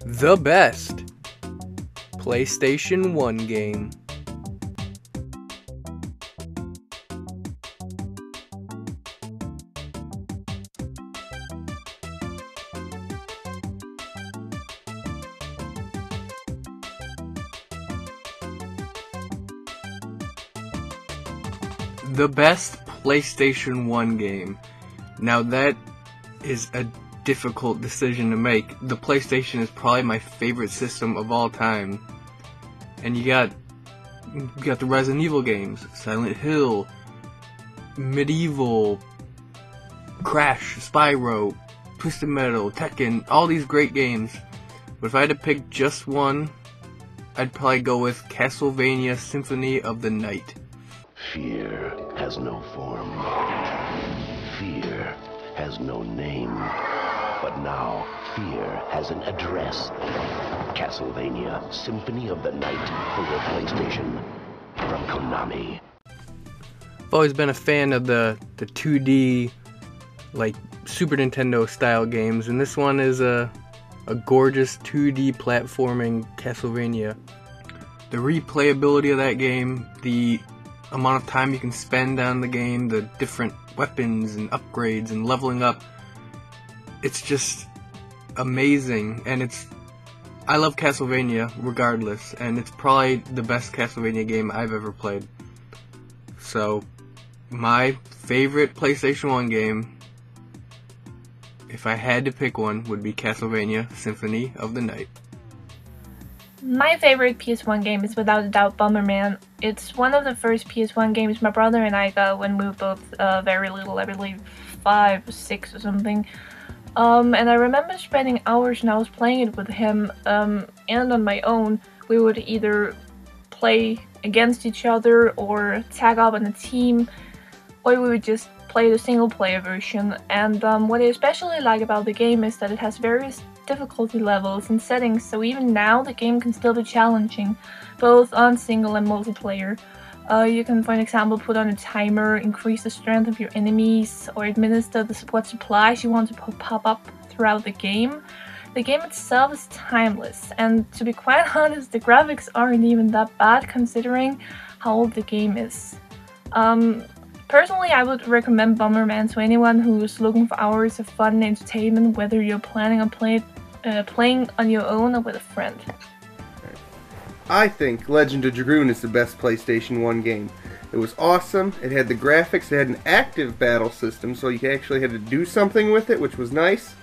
The best PlayStation 1 game. The best PlayStation 1 game. Now that is a difficult decision to make. The PlayStation is probably my favorite system of all time. And you got the Resident Evil games, Silent Hill, Medieval, Crash, Spyro, Twisted Metal, Tekken, all these great games. But if I had to pick just one, I'd probably go with Castlevania Symphony of the Night. Fear has no form. Fear has no name. But now, fear has an address. Castlevania Symphony of the Night for your PlayStation from Konami. I've always been a fan of the 2D, like Super Nintendo style games, and this one is a gorgeous 2D platforming Castlevania. The replayability of that game, the amount of time you can spend on the game, the different weapons and upgrades and leveling up, it's just amazing. And I love Castlevania regardless, and it's probably the best Castlevania game I've ever played. So my favorite PlayStation 1 game, if I had to pick one, would be Castlevania Symphony of the Night. My favorite PS1 game is without a doubt Bomberman. It's one of the first PS1 games my brother and I got when we were both very little, I believe 5 or 6 or something. And I remember spending hours and I was playing it with him, and on my own. We would either play against each other or tag up on a team, or we would just play the single player version. And what I especially like about the game is that it has various difficulty levels and settings, so even now the game can still be challenging, both on single and multiplayer. You can, for example, put on a timer, increase the strength of your enemies, or administer what supplies you want to pop up throughout the game. The game itself is timeless, and to be quite honest, the graphics aren't even that bad considering how old the game is. Personally, I would recommend Bomberman to anyone who's looking for hours of fun and entertainment, whether you're planning on playing on your own or with a friend. I think Legend of Dragoon is the best PlayStation 1 game. It was awesome, it had the graphics, it had an active battle system, so you actually had to do something with it, which was nice.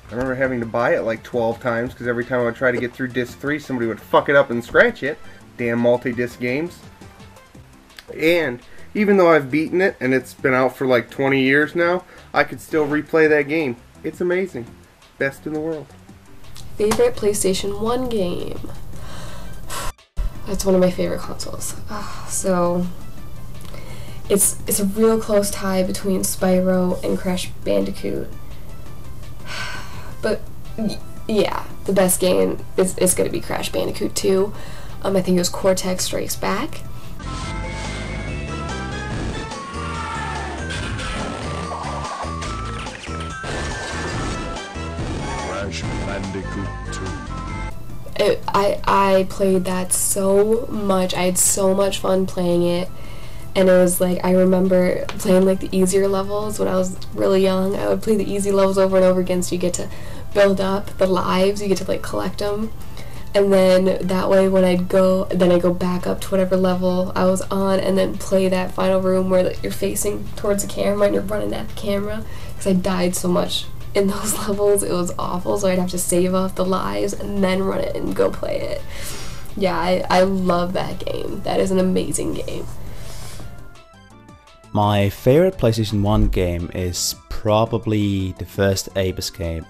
I remember having to buy it like 12 times because every time I would try to get through disc 3, somebody would fuck it up and scratch it. Damn multi-disc games. And even though I've beaten it and it's been out for like 20 years now, I could still replay that game. It's amazing. Best in the world. Favorite PlayStation 1 game? That's one of my favorite consoles. So it's a real close tie between Spyro and Crash Bandicoot. But yeah, the best game is going to be Crash Bandicoot 2. I think it was Cortex Strikes Back. Crash Bandicoot 2. I played that so much. I had so much fun playing it. And it was like, I remember playing like the easier levels when I was really young. I would play the easy levels over and over again, so you get to build up the lives, you get to like collect them. And then that way when I go back up to whatever level I was on and then play that final room where you're facing towards the camera and you're running at the camera. Because I died so much in those levels, it was awful, so I'd have to save up the lives and then run it and go play it. Yeah, I love that game. That is an amazing game. My favorite PlayStation 1 game is probably the first Ape Escape.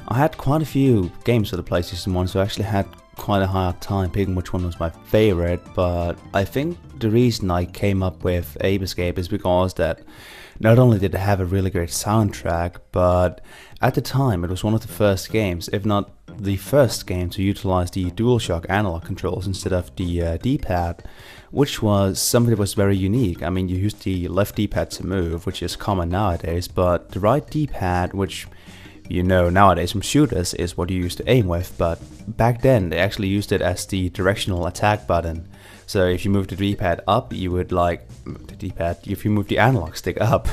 I had quite a few games for the PlayStation 1, so I actually had quite a hard time picking which one was my favorite, but I think the reason I came up with Ape Escape is because that not only did it have a really great soundtrack, but at the time it was one of the first games, if not the first game, to utilize the DualShock analog controls instead of the D-pad, which was something that was very unique. I mean, you use the left D-pad to move, which is common nowadays, but the right D-pad, which you know nowadays from shooters, is what you used to aim with, but back then they actually used it as the directional attack button. So if you move the D-pad up, you would if you move the analog stick up,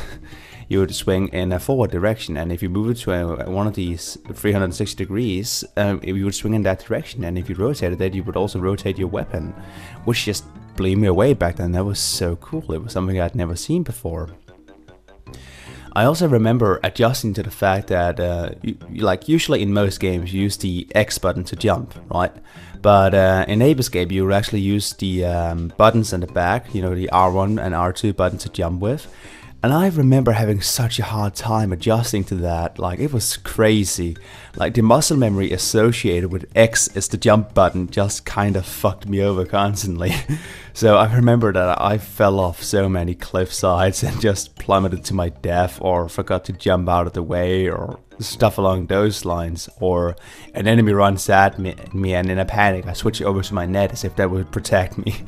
you would swing in a forward direction, and if you move it to one of these 360 degrees, you would swing in that direction, and if you rotated it, you would also rotate your weapon, which just blew me away back then. That was so cool. It was something I'd never seen before. I also remember adjusting to the fact that, like usually in most games, you use the X button to jump, right? But in Ape Escape, you would actually use the buttons in the back, you know, the R1 and R2 button to jump with. And I remember having such a hard time adjusting to that. Like, it was crazy. Like, the muscle memory associated with X as the jump button just kind of fucked me over constantly. So I remember that I fell off so many cliff sides and just plummeted to my death, or forgot to jump out of the way, or stuff along those lines. Or an enemy runs at me and in a panic I switch over to my net as if that would protect me.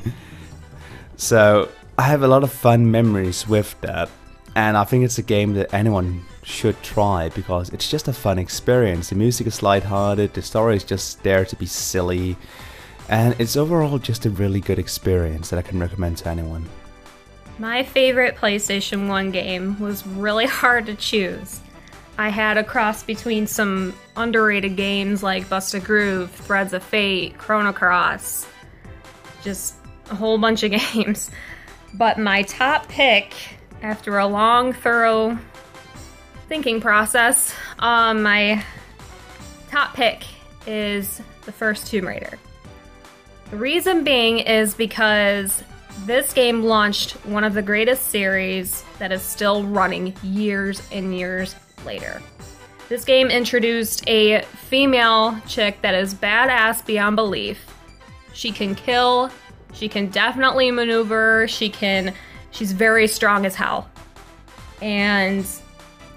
So I have a lot of fun memories with that. And I think it's a game that anyone should try, because it's just a fun experience. The music is lighthearted, the story is just there to be silly, and it's overall just a really good experience that I can recommend to anyone. My favorite PlayStation 1 game was really hard to choose. I had a cross between some underrated games like Bust a Groove, Threads of Fate, Chrono Cross, just a whole bunch of games. But my top pick, after a long, thorough thinking process, my top pick is the first Tomb Raider. The reason being is because this game launched one of the greatest series that is still running years and years later. This game introduced a female chick that is badass beyond belief. She can kill, she can definitely maneuver, she's very strong as hell. And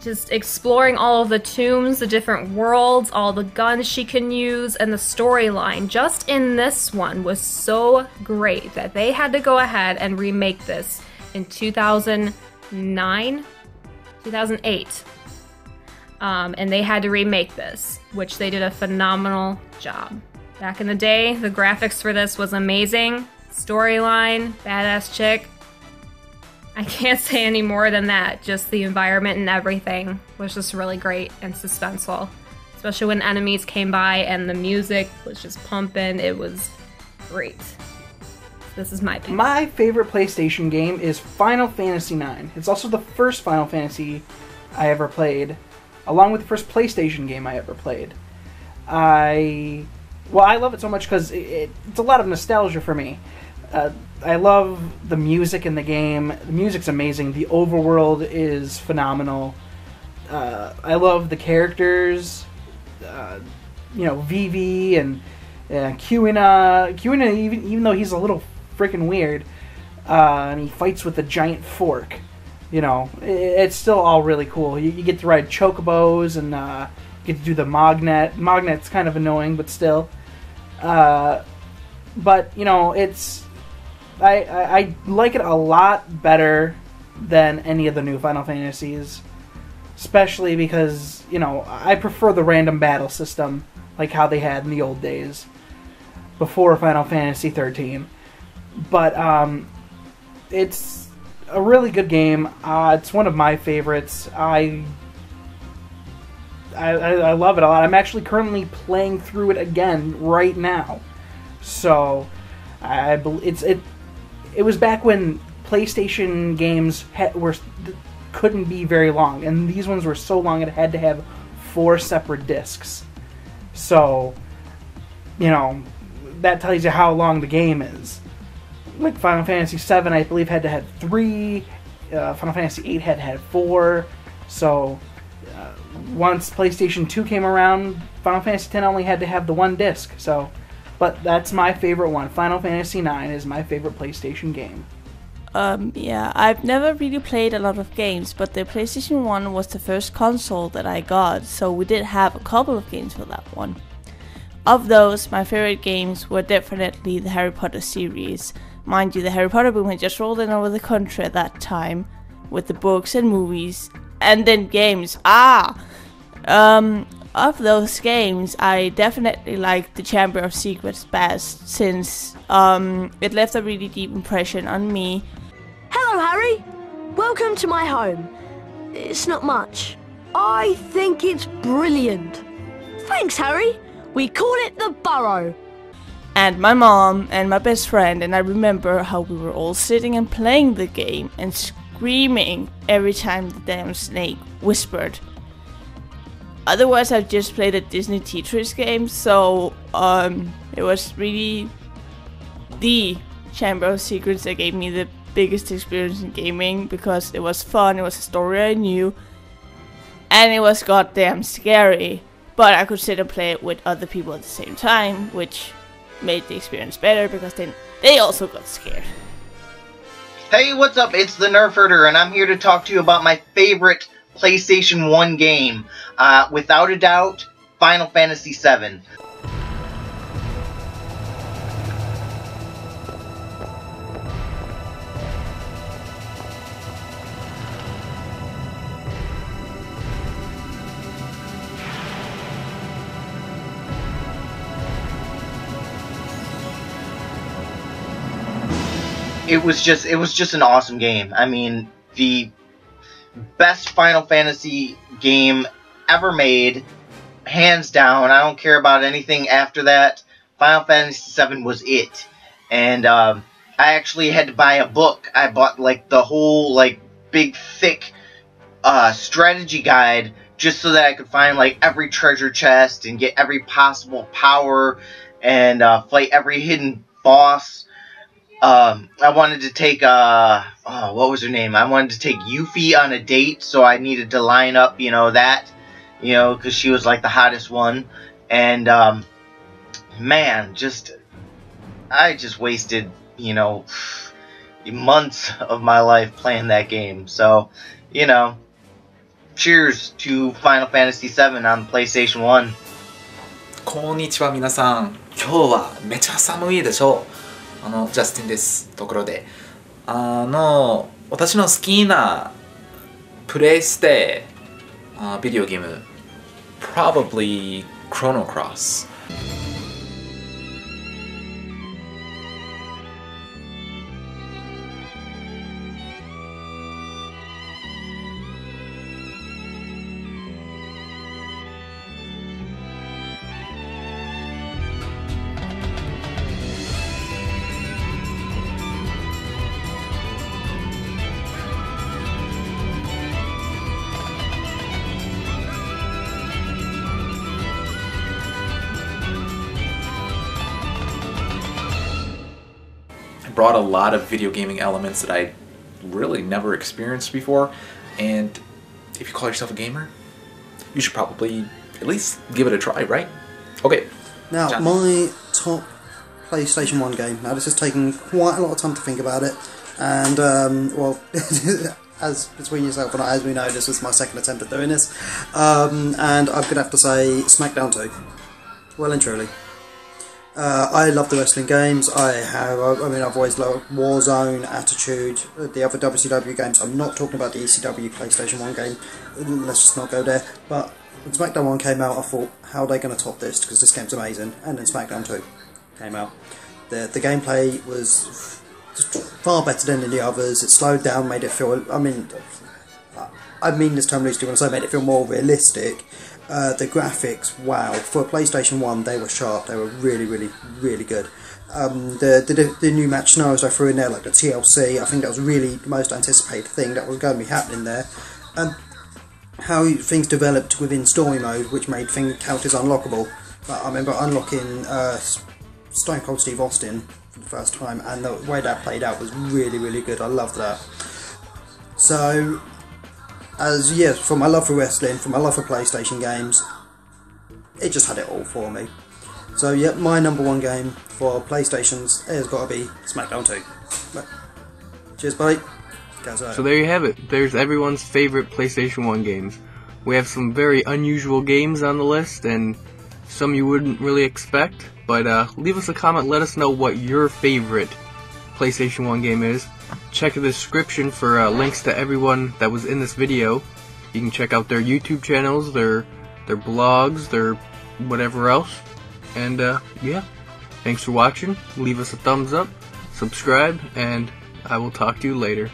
just exploring all of the tombs, the different worlds, all the guns she can use, and the storyline just in this one was so great that they had to go ahead and remake this in 2009? 2008. And they had to remake this, which they did a phenomenal job. Back in the day, the graphics for this was amazing. Storyline, badass chick. I can't say any more than that. Just the environment and everything was just really great and suspenseful. Especially when enemies came by and the music was just pumping. It was great. This is my pick. My favorite PlayStation game is Final Fantasy IX. It's also the first Final Fantasy I ever played, along with the first PlayStation game I ever played. I love it so much because it's a lot of nostalgia for me. I love the music in the game. The music's amazing. The overworld is phenomenal. I love the characters. Vivi and Kuina. Kuina, even though he's a little freaking weird, and he fights with a giant fork. It's still all really cool. You get to ride chocobos and get to do the magnet. Magnet's kind of annoying, but still. But it's. I like it a lot better than any of the new Final Fantasies, especially because, I prefer the random battle system, like how they had in the old days, before Final Fantasy 13. But, it's a really good game. It's one of my favorites. I love it a lot. I'm actually currently playing through it again right now. So, it was back when PlayStation games couldn't be very long, and these ones were so long it had to have 4 separate discs. So, that tells you how long the game is. Like Final Fantasy VII, I believe, had to have 3. Final Fantasy VIII had to have 4. So, once PlayStation 2 came around, Final Fantasy X only had to have the 1 disc. So, but that's my favorite one. Final Fantasy IX is my favorite PlayStation game. Yeah, I've never really played a lot of games, but the PlayStation 1 was the first console that I got, so we did have a couple of games for that one. Of those, my favorite games were definitely the Harry Potter series. Mind you, the Harry Potter boom had just rolled in over the country at that time, with the books and movies, and then games. Of those games, I definitely liked the Chamber of Secrets best, since it left a really deep impression on me. Hello, Harry. Welcome to my home. It's not much. I think it's brilliant. Thanks, Harry. We call it the Burrow. And my mom and my best friend, and I remember how we were all sitting and playing the game and screaming every time the damn snake whispered. Otherwise, I've just played a Disney Tetris game, so it was really the Chamber of Secrets that gave me the biggest experience in gaming, because it was fun, it was a story I knew, and it was goddamn scary, but I could sit and play it with other people at the same time, which made the experience better, because then they also got scared. Hey, what's up? It's the Nerf Herder, and I'm here to talk to you about my favorite PlayStation 1 game. Without a doubt, Final Fantasy VII. It was just an awesome game. I mean, the best Final Fantasy game ever made, hands down. I don't care about anything after that. Final Fantasy VII was it. And I actually had to buy a book. I bought like the whole like big thick strategy guide just so that I could find like every treasure chest and get every possible power and fight every hidden boss. I wanted to take, what was her name? I wanted to take Yuffie on a date, so I needed to line up, because she was like the hottest one. And, man, I just wasted, months of my life playing that game. So, cheers to Final Fantasy VII on PlayStation 1. こんにちは皆さん。今日はめちゃ寒いでしょう。ジャスティンです。ところで、私の好きなプレイステビデオゲーム probably Chrono Cross. Brought a lot of video gaming elements that I really never experienced before, and if you call yourself a gamer, you should probably at least give it a try, right? Okay. Now, John. My top PlayStation 1 game. Now, this has taken quite a lot of time to think about it, and, well, as between yourself and I, as we know, this was my second attempt at doing this, and I'm going to have to say SmackDown 2. Well and truly. I love the wrestling games. I've always loved Warzone, Attitude, the other WCW games. I'm not talking about the ECW PlayStation 1 game. Let's just not go there. But when SmackDown 1 came out, I thought, how are they going to top this? Because this game's amazing. And then SmackDown 2 came out. The gameplay was far better than the others. It slowed down, made it feel... I mean this term loosely when I say made it feel more realistic. The graphics, wow, for a PlayStation 1 they were sharp, they were really, really, really good. The new match scenarios I threw in there, like the TLC, I think that was really the most anticipated thing that was going to be happening there. How things developed within story mode, which made characters unlockable. I remember unlocking Stone Cold Steve Austin for the first time, and the way that played out was really, really good. I loved that. So... from my love for wrestling, from my love for PlayStation games, it just had it all for me. So yeah, my number one game for PlayStations has got to be SmackDown 2. But, cheers, buddy. So there you have it. There's everyone's favorite PlayStation 1 games. We have some very unusual games on the list, and some you wouldn't really expect. But leave us a comment, let us know what your favorite PlayStation 1 game is. Check the description for links to everyone that was in this video. You can check out their YouTube channels, their blogs, their whatever else. And yeah, thanks for watching. Leave us a thumbs up, subscribe, and I will talk to you later.